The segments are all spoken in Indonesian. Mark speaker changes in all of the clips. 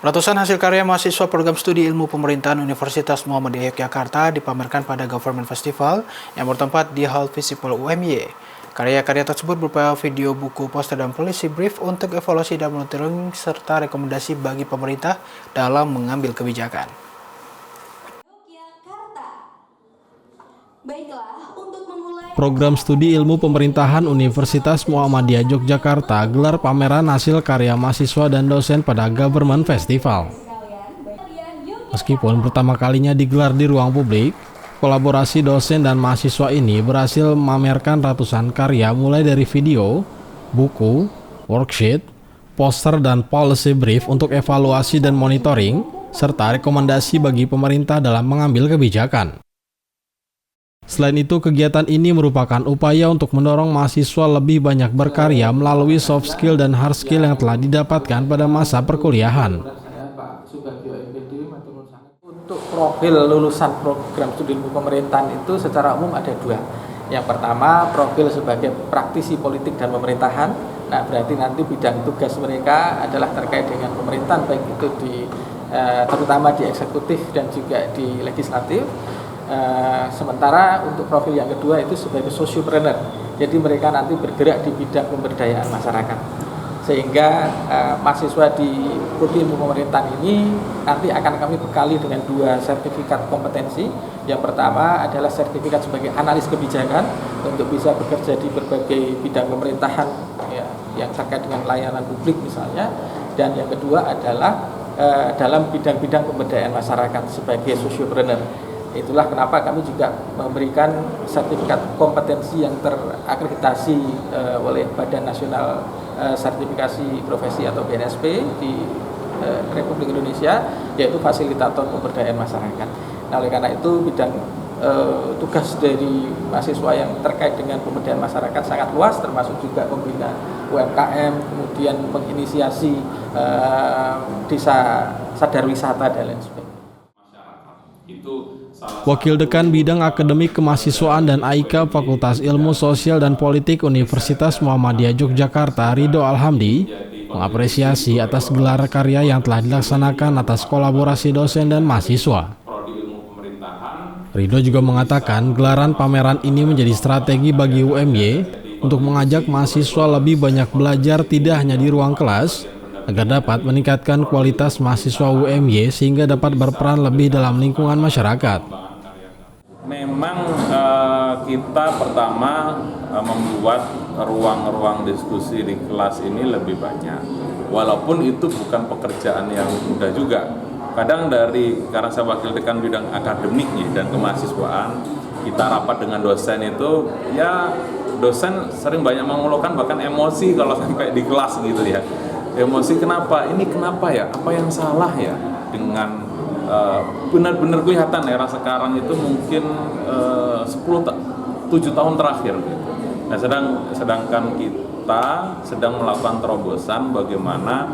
Speaker 1: Ratusan hasil karya mahasiswa program studi ilmu pemerintahan Universitas Muhammadiyah Yogyakarta dipamerkan pada Government Festival yang bertempat di Hall Visipol UMY. Karya-karya tersebut berupa video, buku, poster, dan policy brief untuk evaluasi dan monitoring serta rekomendasi bagi pemerintah dalam mengambil kebijakan.
Speaker 2: Program Studi Ilmu Pemerintahan Universitas Muhammadiyah Yogyakarta gelar pameran hasil karya mahasiswa dan dosen pada Government Festival. Meskipun pertama kalinya digelar di ruang publik, kolaborasi dosen dan mahasiswa ini berhasil memamerkan ratusan karya mulai dari video, buku, worksheet, poster, dan policy brief untuk evaluasi dan monitoring, serta rekomendasi bagi pemerintah dalam mengambil kebijakan. Selain itu, kegiatan ini merupakan upaya untuk mendorong mahasiswa lebih banyak berkarya melalui soft skill dan hard skill yang telah didapatkan pada masa perkuliahan.
Speaker 3: Untuk profil lulusan program studi ilmu pemerintahan itu secara umum ada dua. Yang pertama, profil sebagai praktisi politik dan pemerintahan. Nah, berarti nanti bidang tugas mereka adalah terkait dengan pemerintahan, baik itu terutama di eksekutif dan juga di legislatif. Sementara untuk profil yang kedua itu sebagai sociopreneur, jadi mereka nanti bergerak di bidang pemberdayaan masyarakat, sehingga mahasiswa di prodi ilmu pemerintahan ini nanti akan kami bekali dengan dua sertifikat kompetensi. Yang pertama adalah sertifikat sebagai analis kebijakan untuk bisa bekerja di berbagai bidang pemerintahan ya, yang terkait dengan layanan publik misalnya, dan yang kedua adalah dalam bidang-bidang pemberdayaan masyarakat sebagai sociopreneur. Itulah kenapa kami juga memberikan sertifikat kompetensi yang terakreditasi oleh Badan Nasional Sertifikasi Profesi atau BNSP di Republik Indonesia, yaitu fasilitator pemberdayaan masyarakat. Nah, oleh karena itu bidang tugas dari mahasiswa yang terkait dengan pemberdayaan masyarakat sangat luas, termasuk juga pembina UMKM, kemudian menginisiasi desa sadar wisata dan lain sebagainya.
Speaker 2: Wakil Dekan Bidang Akademik Kemahasiswaan dan AIKA Fakultas Ilmu Sosial dan Politik Universitas Muhammadiyah Yogyakarta, Ridho Alhamdi, mengapresiasi atas gelar karya yang telah dilaksanakan atas kolaborasi dosen dan mahasiswa. Ridho juga mengatakan gelaran pameran ini menjadi strategi bagi UMY untuk mengajak mahasiswa lebih banyak belajar tidak hanya di ruang kelas, agar dapat meningkatkan kualitas mahasiswa UMY sehingga dapat berperan lebih dalam lingkungan masyarakat.
Speaker 4: Memang kita pertama membuat ruang-ruang diskusi di kelas ini lebih banyak. Walaupun itu bukan pekerjaan yang mudah juga. Kadang karena saya wakil dekan bidang akademik dan kemahasiswaan, kita rapat dengan dosen itu, ya dosen sering banyak mengeluhkan bahkan emosi kalau sampai di kelas gitu ya. Emosi kenapa? Ini kenapa ya? Apa yang salah ya dengan benar-benar kelihatan era sekarang itu mungkin 7 tahun terakhir gitu. Nah, sedangkan kita sedang melakukan terobosan bagaimana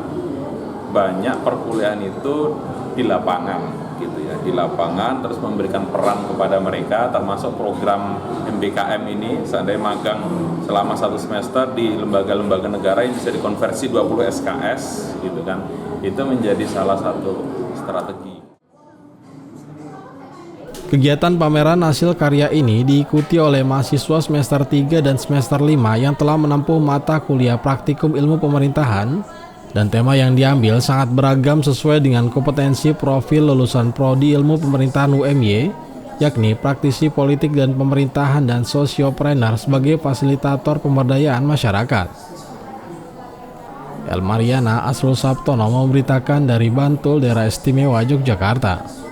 Speaker 4: banyak perkuliahan itu di lapangan gitu ya, di lapangan, terus memberikan peran kepada mereka, termasuk program MBKM ini, seandainya magang selama 1 semester di lembaga-lembaga negara yang bisa dikonversi 20 SKS gitu kan, itu menjadi salah satu strategi.
Speaker 2: Kegiatan pameran hasil karya ini diikuti oleh mahasiswa semester 3 dan semester 5 yang telah menempuh mata kuliah praktikum ilmu pemerintahan, dan tema yang diambil sangat beragam sesuai dengan kompetensi profil lulusan prodi ilmu pemerintahan UMY, yakni praktisi politik dan pemerintahan dan sosiopreneur sebagai fasilitator pemberdayaan masyarakat. Elmariana Asrul Sabtono memberitakan dari Bantul, Daerah Istimewa Yogyakarta.